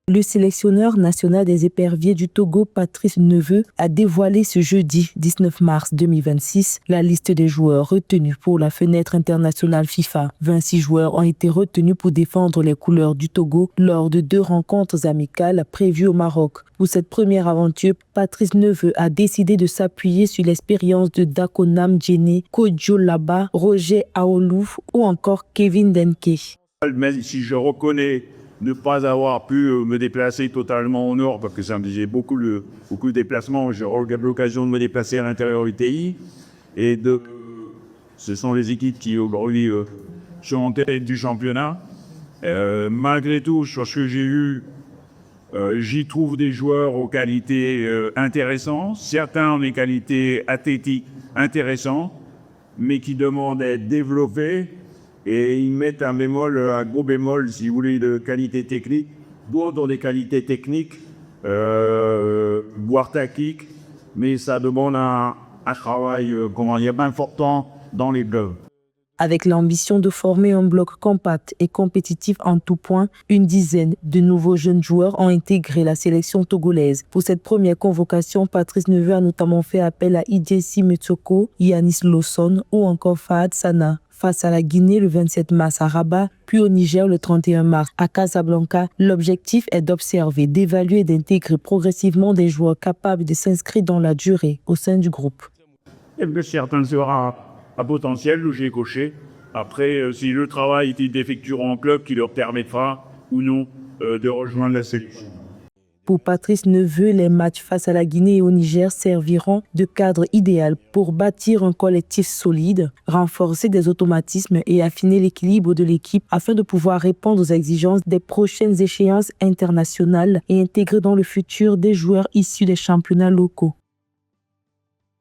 Le sélectionneur national des éperviers du Togo, Patrice Neveu, a dévoilé ce jeudi 19 mars 2026 la liste des joueurs retenus pour la fenêtre internationale FIFA. 26 joueurs ont été retenus pour défendre les couleurs du Togo lors de 2 rencontres amicales prévues au Maroc. Pour cette première aventure, Patrice Neveu a décidé de s'appuyer sur l'expérience de Dakonam Djene, Kodjo Laba, Roger Aolouf ou encore Kevin Denke. Même si je reconnais ne pas avoir pu me déplacer totalement au nord, parce que ça me disait beaucoup de déplacements, j'ai eu l'occasion de me déplacer à l'intérieur du pays. Ce sont les équipes qui aujourd'hui sont en tête du championnat. Malgré tout, sur ce que j'ai eu, j'y trouve des joueurs aux qualités intéressantes, certains ont des qualités athlétiques intéressantes, mais qui demandent à être développés. Et ils mettent un gros bémol, si vous voulez, de qualité technique. D'autres ont des qualités techniques, voire tactiques, mais ça demande un travail important dans les clubs. Avec l'ambition de former un bloc compact et compétitif en tout point, une dizaine de nouveaux jeunes joueurs ont intégré la sélection togolaise. Pour cette première convocation, Patrice Neveu a notamment fait appel à Idjessi Metsoko, Yanis Lawson ou encore Fahad Sana. Face à la Guinée le 27 mars à Rabat, puis au Niger le 31 mars à Casablanca, l'objectif est d'observer, d'évaluer et d'intégrer progressivement des joueurs capables de s'inscrire dans la durée au sein du groupe. Certains sera à potentiel où j'ai coché. Après, si le travail ils effectueront en club qui leur permettra ou non de rejoindre la sélection. Pour Patrice Neveu, les matchs face à la Guinée et au Niger serviront de cadre idéal pour bâtir un collectif solide, renforcer des automatismes et affiner l'équilibre de l'équipe afin de pouvoir répondre aux exigences des prochaines échéances internationales et intégrer dans le futur des joueurs issus des championnats locaux.